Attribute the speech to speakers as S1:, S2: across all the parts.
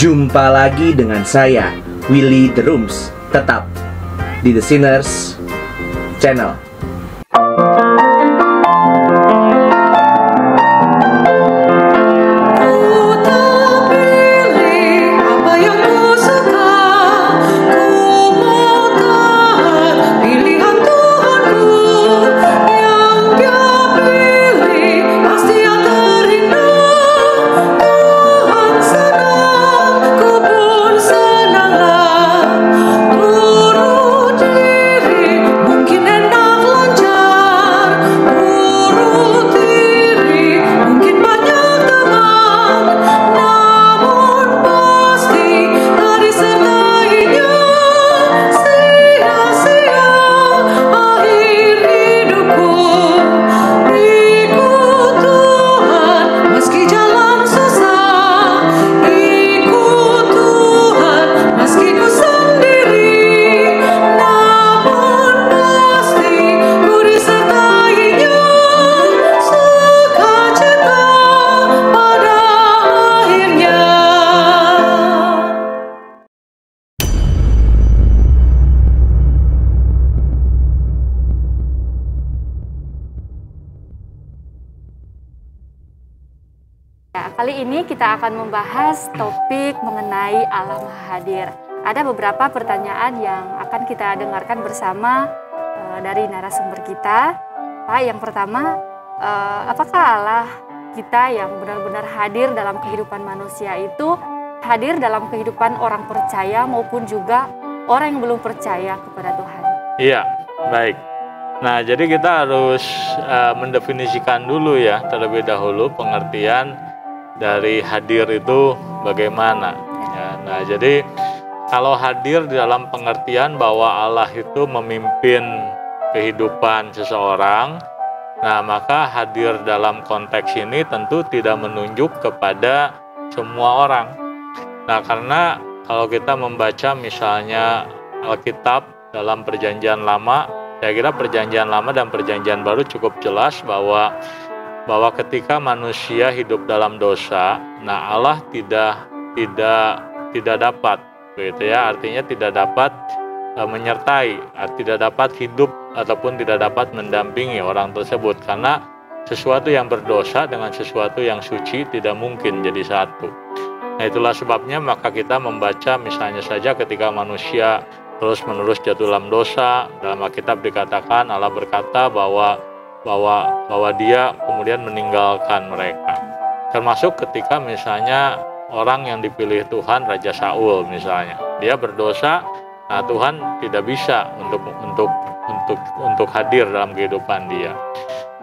S1: Jumpa lagi dengan saya, Willy The Rooms, tetap di The Sinners Channel.
S2: Kali ini kita akan membahas topik mengenai Allah Maha Hadir. Ada beberapa pertanyaan yang akan kita dengarkan bersama dari narasumber kita. Pak, yang pertama, apakah Allah kita yang benar-benar hadir dalam kehidupan manusia itu hadir dalam kehidupan orang percaya maupun juga orang yang belum percaya kepada Tuhan?
S3: Iya, baik. Nah, jadi kita harus mendefinisikan dulu ya terlebih dahulu pengertian dari hadir itu bagaimana ya. Nah, jadi kalau hadir di dalam pengertian bahwa Allah itu memimpin kehidupan seseorang, nah maka hadir dalam konteks ini tentu tidak menunjuk kepada semua orang. Nah, karena kalau kita membaca misalnya Alkitab dalam Perjanjian Lama, saya kira Perjanjian Lama dan Perjanjian Baru cukup jelas bahwa ketika manusia hidup dalam dosa, nah Allah tidak dapat, begitu ya, artinya tidak dapat menyertai, tidak dapat hidup ataupun tidak dapat mendampingi orang tersebut, karena sesuatu yang berdosa dengan sesuatu yang suci tidak mungkin jadi satu. Nah, itulah sebabnya maka kita membaca misalnya saja ketika manusia terus-menerus jatuh dalam dosa, dalam Alkitab dikatakan Allah berkata bahwa dia kemudian meninggalkan mereka. Termasuk ketika misalnya orang yang dipilih Tuhan, Raja Saul misalnya, dia berdosa, nah Tuhan tidak bisa untuk hadir dalam kehidupan dia.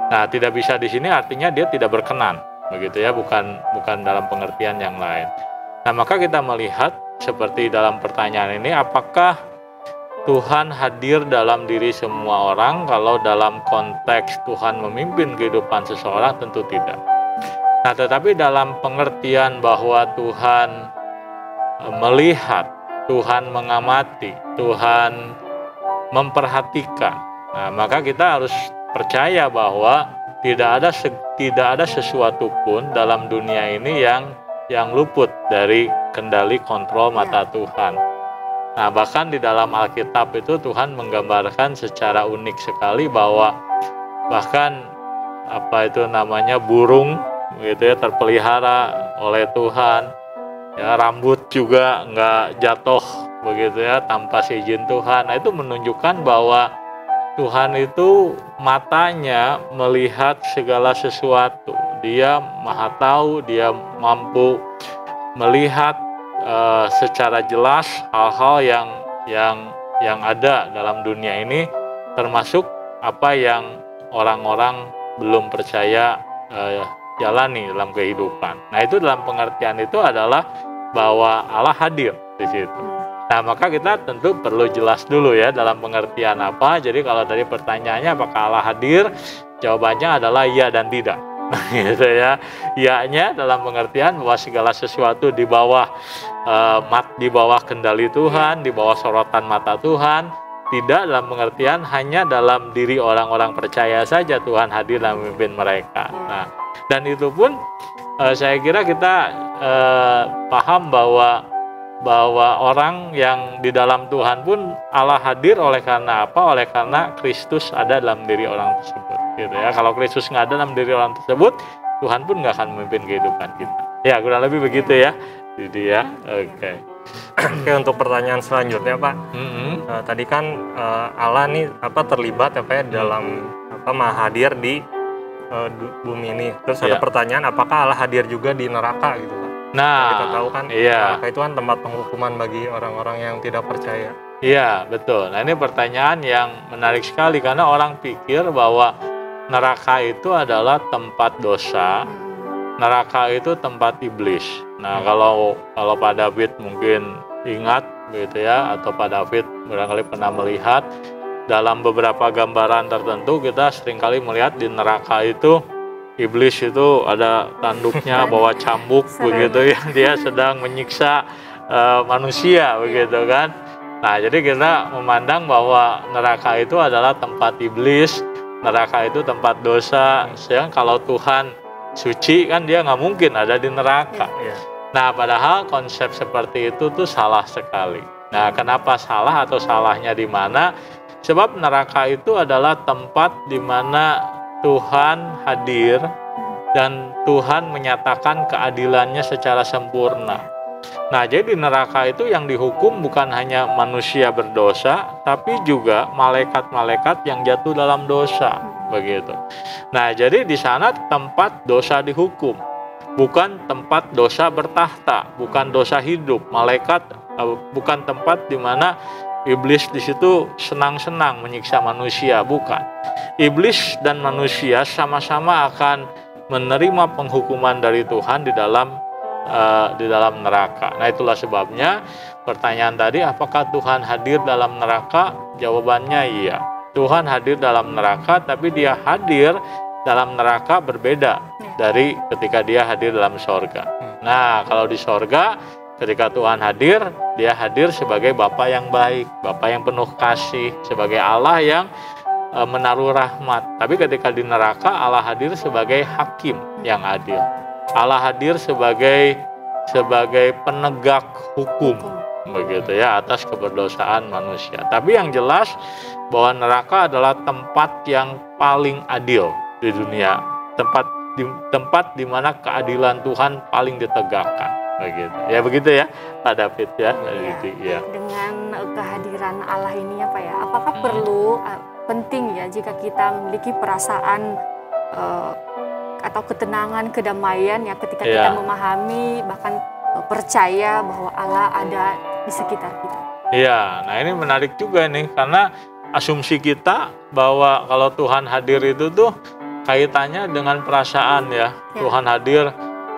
S3: Nah, tidak bisa di sini artinya dia tidak berkenan, begitu ya, bukan dalam pengertian yang lain. Nah, maka kita melihat seperti dalam pertanyaan ini, apakah Tuhan hadir dalam diri semua orang? Kalau dalam konteks Tuhan memimpin kehidupan seseorang, tentu tidak. Nah, tetapi dalam pengertian bahwa Tuhan melihat, Tuhan mengamati, Tuhan memperhatikan, nah, maka kita harus percaya bahwa tidak ada sesuatu pun dalam dunia ini yang luput dari kendali kontrol mata Tuhan. Nah, bahkan di dalam Alkitab itu Tuhan menggambarkan secara unik sekali bahwa bahkan burung gitu ya terpelihara oleh Tuhan. Ya, rambut juga nggak jatuh begitu ya tanpa seizin Tuhan. Nah, itu menunjukkan bahwa Tuhan itu matanya melihat segala sesuatu. Dia maha tahu, dia mampu melihat secara jelas hal-hal yang ada dalam dunia ini, termasuk apa yang orang-orang belum percaya jalani dalam kehidupan. Nah, itu dalam pengertian itu adalah bahwa Allah hadir di situ. Nah, maka kita tentu perlu jelas dulu ya dalam pengertian apa. Jadi kalau dari pertanyaannya apakah Allah hadir, jawabannya adalah iya dan tidak. Gitu ya. Iya-nya dalam pengertian bahwa segala sesuatu di bawah kendali Tuhan, di bawah sorotan mata Tuhan. Tidak dalam pengertian hanya dalam diri orang-orang percaya saja Tuhan hadir dan memimpin mereka. Nah, dan itu pun saya kira kita paham bahwa orang yang di dalam Tuhan pun Allah hadir oleh karena apa? Oleh karena Kristus ada dalam diri orang tersebut, gitu ya. Kalau Kristus nggak ada dalam diri orang tersebut, Tuhan pun nggak akan memimpin kehidupan kita. Ya, kurang lebih begitu ya, jadi ya. Oke.
S4: Oke, untuk pertanyaan selanjutnya, Pak. Tadi kan Allah nih terlibat dalam maha hadir di bumi ini. Terus ada pertanyaan, apakah Allah hadir juga di neraka gitu, Pak?
S3: Nah,
S4: kita tahu kan neraka itu kan tempat penghukuman bagi orang-orang yang tidak percaya.
S3: Iya, betul. Nah, ini pertanyaan yang menarik sekali karena orang pikir bahwa neraka itu adalah tempat dosa, neraka itu tempat iblis. Nah, kalau Pak David mungkin ingat gitu ya, atau Pak David barangkali pernah melihat dalam beberapa gambaran tertentu, kita seringkali melihat di neraka itu iblis itu ada tanduknya bawa cambuk begitu ya, dia sedang menyiksa manusia begitu kan. Nah, jadi kita memandang bahwa neraka itu adalah tempat iblis, neraka itu tempat dosa. Sedangkan kalau Tuhan suci kan dia nggak mungkin ada di neraka. Nah, padahal konsep seperti itu tuh salah sekali. Nah, kenapa salah atau salahnya di mana? Sebab neraka itu adalah tempat di mana Tuhan hadir dan Tuhan menyatakan keadilannya secara sempurna. Nah, jadi di neraka itu yang dihukum bukan hanya manusia berdosa, tapi juga malaikat-malaikat yang jatuh dalam dosa, begitu. Nah, jadi di sana tempat dosa dihukum, bukan tempat dosa bertahta, bukan dosa hidup. Malaikat bukan tempat di mana iblis di situ senang-senang menyiksa manusia, bukan. Iblis dan manusia sama-sama akan menerima penghukuman dari Tuhan di dalam neraka. Nah, itulah sebabnya pertanyaan tadi, apakah Tuhan hadir dalam neraka? Jawabannya iya. Tuhan hadir dalam neraka, tapi dia hadir dalam neraka berbeda dari ketika dia hadir dalam sorga. Nah, kalau di sorga, ketika Tuhan hadir, dia hadir sebagai Bapa yang baik, Bapa yang penuh kasih, sebagai Allah yang menaruh rahmat. Tapi ketika di neraka, Allah hadir sebagai hakim yang adil. Allah hadir sebagai penegak hukum, begitu ya, atas keberdosaan manusia. Tapi yang jelas bahwa neraka adalah tempat yang paling adil di dunia, tempat di mana keadilan Tuhan paling ditegakkan. Begitu ya Pak David ya.
S2: Ya. Dengan kehadiran Allah ini ya Pak ya, apakah perlu penting ya jika kita memiliki perasaan atau ketenangan, kedamaian ya ketika kita memahami bahkan percaya bahwa Allah ada di sekitar kita.
S3: Iya, nah ini menarik juga nih, karena asumsi kita bahwa kalau Tuhan hadir itu tuh kaitannya dengan perasaan ya. Tuhan hadir,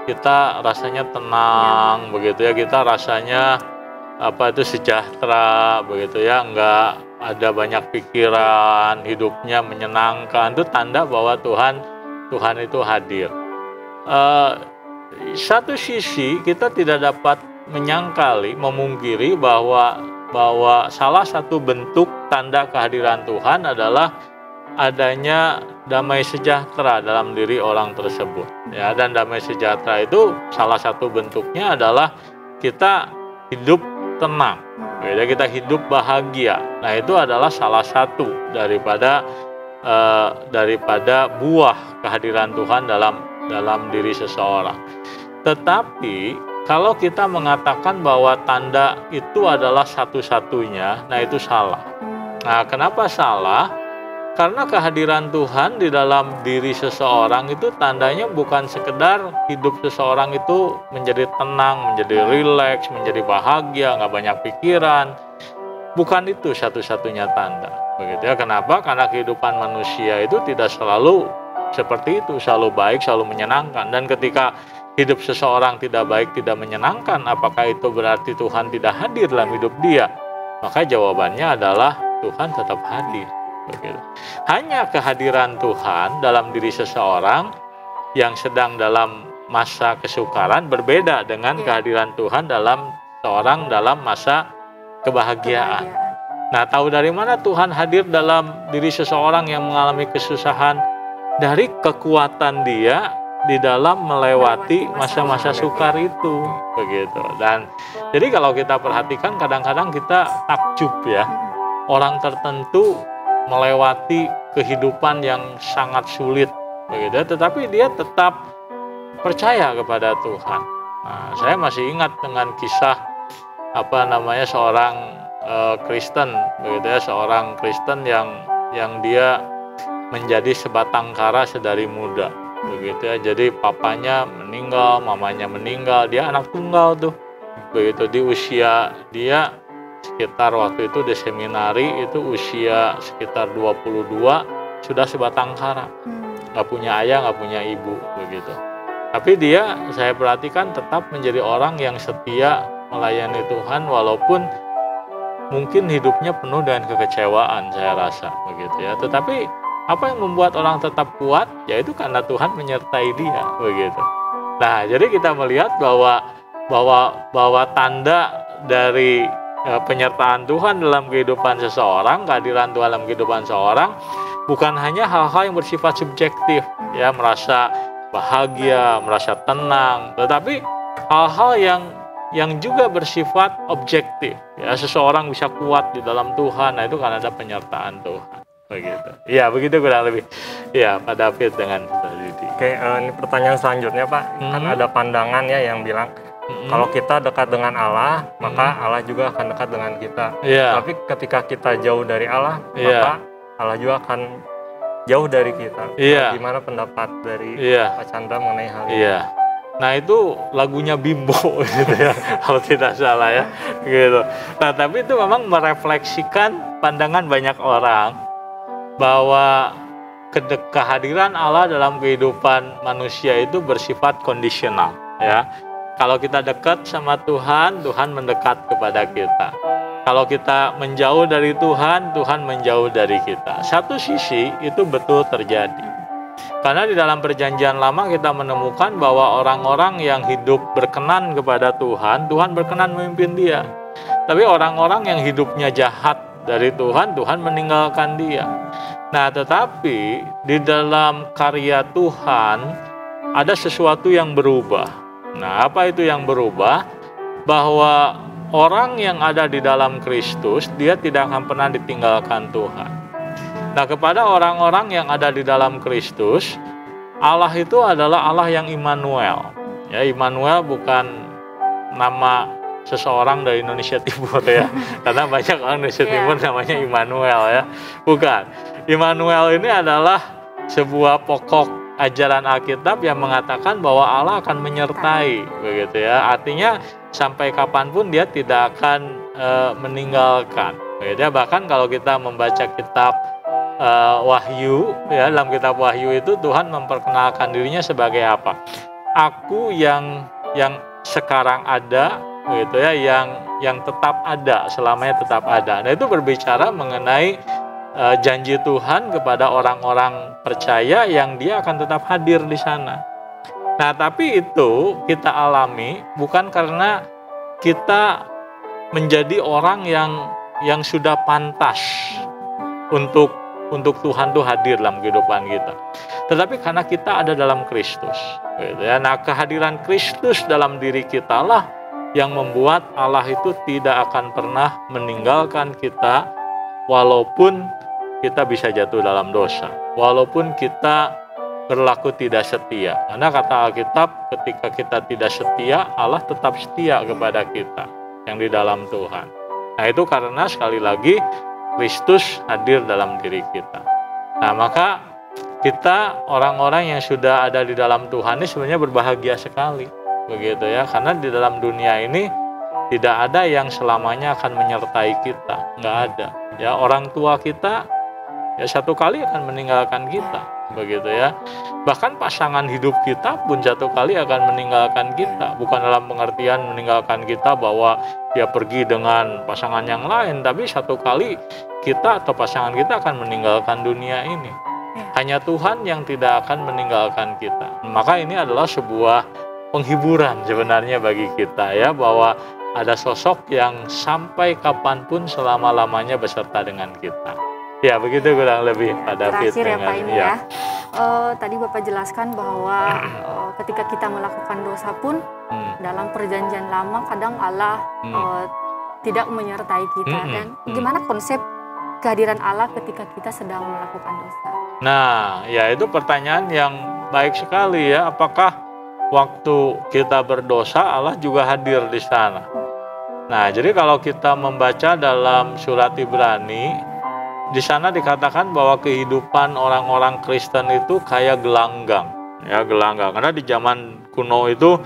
S3: kita rasanya tenang begitu ya, kita rasanya sejahtera begitu ya, nggak ada banyak pikiran, hidupnya menyenangkan. Itu tanda bahwa Tuhan itu hadir. Satu sisi kita tidak dapat memungkiri bahwa salah satu bentuk tanda kehadiran Tuhan adalah adanya damai sejahtera dalam diri orang tersebut ya. Dan damai sejahtera itu salah satu bentuknya adalah kita hidup tenang, kita hidup bahagia. Nah, itu adalah salah satu daripada buah kehadiran Tuhan dalam diri seseorang. Tetapi kalau kita mengatakan bahwa tanda itu adalah satu-satunya, nah itu salah. Nah, kenapa salah? Karena kehadiran Tuhan di dalam diri seseorang itu tandanya bukan sekedar hidup seseorang itu menjadi tenang, menjadi rileks, menjadi bahagia, nggak banyak pikiran. Bukan itu satu-satunya tanda. Begitu ya. Kenapa? Karena kehidupan manusia itu tidak selalu seperti itu, selalu baik, selalu menyenangkan. Dan ketika hidup seseorang tidak baik, tidak menyenangkan, apakah itu berarti Tuhan tidak hadir dalam hidup dia? Maka jawabannya adalah Tuhan tetap hadir. Begitu. Hanya kehadiran Tuhan dalam diri seseorang yang sedang dalam masa kesukaran berbeda dengan kehadiran Tuhan dalam seorang dalam masa kebahagiaan. Nah, tahu dari mana Tuhan hadir dalam diri seseorang yang mengalami kesusahan? Dari kekuatan dia di dalam melewati
S2: masa-masa
S3: masa-masa sukar itu, begitu. Dan jadi kalau kita perhatikan kadang-kadang kita takjub ya, orang tertentu melewati kehidupan yang sangat sulit, begitu, tetapi dia tetap percaya kepada Tuhan. Nah, saya masih ingat dengan kisah seorang Kristen, begitu ya, seorang Kristen yang dia menjadi sebatang kara sedari muda, begitu ya. Jadi papanya meninggal, mamanya meninggal, dia anak tunggal tuh, begitu. Di usia dia sekitar waktu itu di seminari itu usia sekitar 22 sudah sebatang kara, nggak punya ayah, nggak punya ibu, begitu. Tapi dia, saya perhatikan, tetap menjadi orang yang setia melayani Tuhan walaupun mungkin hidupnya penuh dengan kekecewaan, saya rasa, begitu ya. Tetapi apa yang membuat orang tetap kuat? Yaitu karena Tuhan menyertai dia, begitu. Nah, jadi kita melihat bahwa tanda dari penyertaan Tuhan dalam kehidupan seseorang, kehadiran Tuhan dalam kehidupan seseorang, bukan hanya hal-hal yang bersifat subjektif, ya, merasa bahagia, merasa tenang, tetapi hal-hal yang juga bersifat objektif, ya. Seseorang bisa kuat di dalam Tuhan, nah itu karena ada penyertaan Tuhan, begitu. Ya, begitu kurang lebih. Ya, Pak David dengan Didi.
S4: Oke, ini pertanyaan selanjutnya, Pak. Kan ada pandangan ya yang bilang kalau kita dekat dengan Allah, maka Allah juga akan dekat dengan kita. Tapi ketika kita jauh dari Allah, maka Allah juga akan jauh dari kita. Gimana pendapat dari Pak Chandra mengenai hal ini?
S3: Nah, itu lagunya Bimbo gitu ya, kalau tidak salah ya, gitu. Nah, tapi itu memang merefleksikan pandangan banyak orang bahwa kehadiran Allah dalam kehidupan manusia itu bersifat kondisional, ya. Kalau kita dekat sama Tuhan, Tuhan mendekat kepada kita. Kalau kita menjauh dari Tuhan, Tuhan menjauh dari kita. Satu sisi itu betul terjadi. Karena di dalam perjanjian lama kita menemukan bahwa orang-orang yang hidup berkenan kepada Tuhan, Tuhan berkenan memimpin dia. Tapi orang-orang yang hidupnya jahat dari Tuhan, Tuhan meninggalkan dia. Nah, tetapi di dalam karya Tuhan ada sesuatu yang berubah. Nah, apa itu yang berubah? Bahwa orang yang ada di dalam Kristus, dia tidak akan pernah ditinggalkan Tuhan. Nah, kepada orang-orang yang ada di dalam Kristus, Allah itu adalah Allah yang Immanuel. Ya, Immanuel bukan nama seseorang dari Indonesia Timur ya. Karena banyak orang Indonesia Timur namanya Immanuel ya. Bukan. Immanuel ini adalah sebuah pokok ajaran Alkitab yang mengatakan bahwa Allah akan menyertai, begitu ya. Artinya sampai kapanpun dia tidak akan meninggalkan. Begitu ya. Bahkan kalau kita membaca kitab Wahyu, ya, dalam kitab Wahyu itu Tuhan memperkenalkan dirinya sebagai apa? Aku yang sekarang ada, begitu ya, yang tetap ada, selamanya tetap ada. Nah, itu berbicara mengenai janji Tuhan kepada orang-orang percaya yang dia akan tetap hadir di sana. Nah, tapi itu kita alami bukan karena kita menjadi orang yang sudah pantas untuk Tuhan tuh hadir dalam kehidupan kita, tetapi karena kita ada dalam Kristus, gitu ya. Nah, kehadiran Kristus dalam diri kita lah yang membuat Allah itu tidak akan pernah meninggalkan kita, walaupun kita bisa jatuh dalam dosa, walaupun kita berlaku tidak setia. Karena kata Alkitab, ketika kita tidak setia, Allah tetap setia kepada kita yang di dalam Tuhan. Nah, itu karena sekali lagi Kristus hadir dalam diri kita. Nah, maka kita orang-orang yang sudah ada di dalam Tuhan ini sebenarnya berbahagia sekali, begitu ya. Karena di dalam dunia ini tidak ada yang selamanya akan menyertai kita, nggak ada. Ya, orang tua kita ya satu kali akan meninggalkan kita, begitu ya. Bahkan pasangan hidup kita pun satu kali akan meninggalkan kita. Bukan dalam pengertian meninggalkan kita bahwa dia pergi dengan pasangan yang lain, tapi satu kali kita atau pasangan kita akan meninggalkan dunia ini. Hanya Tuhan yang tidak akan meninggalkan kita. Maka ini adalah sebuah penghiburan sebenarnya bagi kita ya, bahwa ada sosok yang sampai kapanpun selama-lamanya beserta dengan kita. Ya, begitu kurang lebih Pak David.
S2: Terakhir ya Pak ini ya. tadi Bapak jelaskan bahwa ketika kita melakukan dosa pun dalam perjanjian lama kadang Allah tidak menyertai kita. Dan gimana konsep kehadiran Allah ketika kita sedang melakukan dosa?
S3: Nah, ya itu pertanyaan yang baik sekali ya. Apakah waktu kita berdosa Allah juga hadir di sana? Nah, jadi kalau kita membaca dalam surat Ibrani, di sana dikatakan bahwa kehidupan orang-orang Kristen itu kayak gelanggang, ya gelanggang. Karena di zaman kuno itu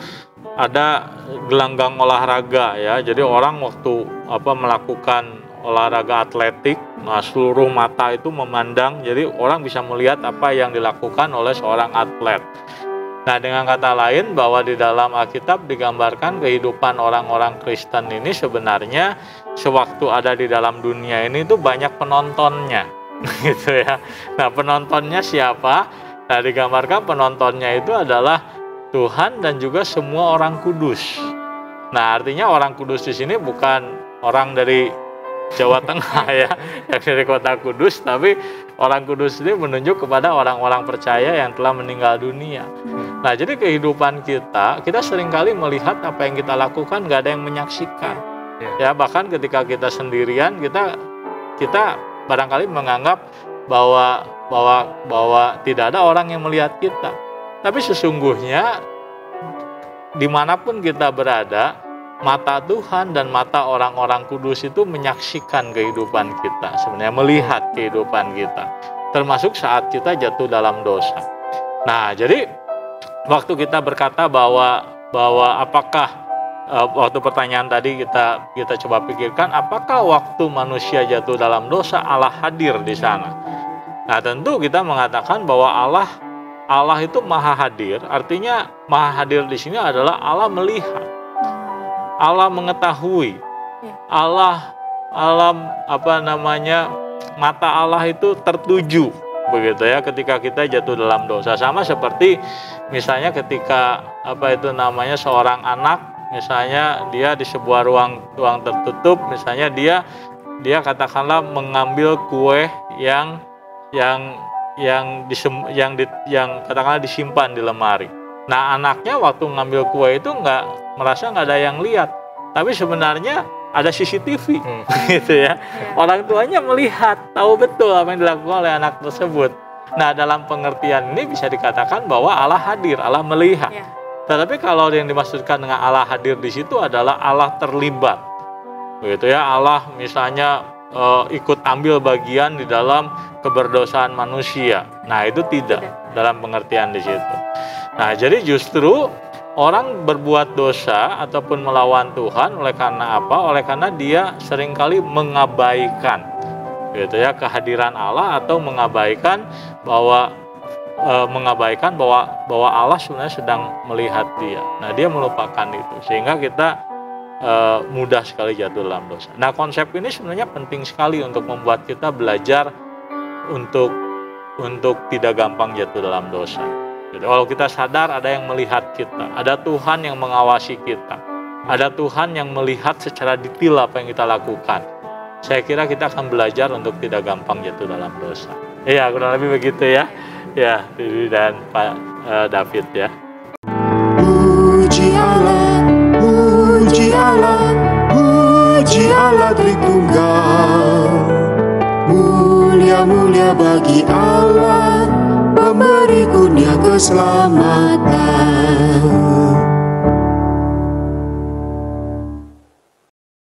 S3: ada gelanggang olahraga ya. Jadi orang waktu melakukan olahraga atletik, nah seluruh mata itu memandang. Jadi orang bisa melihat apa yang dilakukan oleh seorang atlet. Nah, dengan kata lain bahwa di dalam Alkitab digambarkan kehidupan orang-orang Kristen ini sebenarnya sewaktu ada di dalam dunia ini itu banyak penontonnya, gitu ya. Nah, penontonnya siapa? Nah, digambarkan penontonnya itu adalah Tuhan dan juga semua orang kudus. Nah, artinya orang kudus di sini bukan orang dari Jawa Tengah ya, yang dari kota Kudus, tapi orang kudus ini menunjuk kepada orang-orang percaya yang telah meninggal dunia. Nah, jadi kehidupan kita seringkali melihat apa yang kita lakukan nggak ada yang menyaksikan. Ya, bahkan ketika kita sendirian, kita barangkali menganggap bahwa tidak ada orang yang melihat kita. Tapi sesungguhnya dimanapun kita berada, mata Tuhan dan mata orang-orang kudus itu menyaksikan kehidupan kita, sebenarnya melihat kehidupan kita, termasuk saat kita jatuh dalam dosa. Nah, jadi waktu kita berkata bahwa apakah waktu pertanyaan tadi kita coba pikirkan, apakah waktu manusia jatuh dalam dosa Allah hadir di sana? Nah, tentu kita mengatakan bahwa Allah itu maha hadir. Artinya maha hadir di sini adalah Allah melihat. Allah mengetahui, mata Allah itu tertuju, begitu ya, ketika kita jatuh dalam dosa. Sama seperti misalnya ketika seorang anak, misalnya dia di sebuah ruang tertutup, misalnya dia katakanlah mengambil kue yang katakanlah disimpan di lemari. Nah, anaknya waktu ngambil kue itu merasa nggak ada yang lihat, tapi sebenarnya ada CCTV, gitu ya. Orang tuanya melihat, tahu betul apa yang dilakukan oleh anak tersebut. Nah, dalam pengertian ini bisa dikatakan bahwa Allah hadir, Allah melihat. Tetapi kalau yang dimaksudkan dengan Allah hadir di situ adalah Allah terlibat, begitu ya. Allah misalnya ikut ambil bagian di dalam keberdosaan manusia. Nah, itu tidak dalam pengertian di situ. Nah, jadi justru orang berbuat dosa ataupun melawan Tuhan oleh karena apa? Oleh karena dia seringkali mengabaikan, gitu ya, kehadiran Allah, atau mengabaikan bahwa Allah sebenarnya sedang melihat dia. Nah, dia melupakan itu, sehingga kita mudah sekali jatuh dalam dosa. Nah, konsep ini sebenarnya penting sekali untuk membuat kita belajar untuk tidak gampang jatuh dalam dosa. Jadi, kalau kita sadar ada yang melihat kita, ada Tuhan yang mengawasi kita, ada Tuhan yang melihat secara detail apa yang kita lakukan, saya kira kita akan belajar untuk tidak gampang jatuh dalam dosa. Iya, kurang lebih begitu ya. Ya, Didi dan Pak David ya.
S5: Puji Allah, puji Allah, puji Allah Tritunggal. Mulia-mulia bagi Allah, pemberi kurnia keselamatan.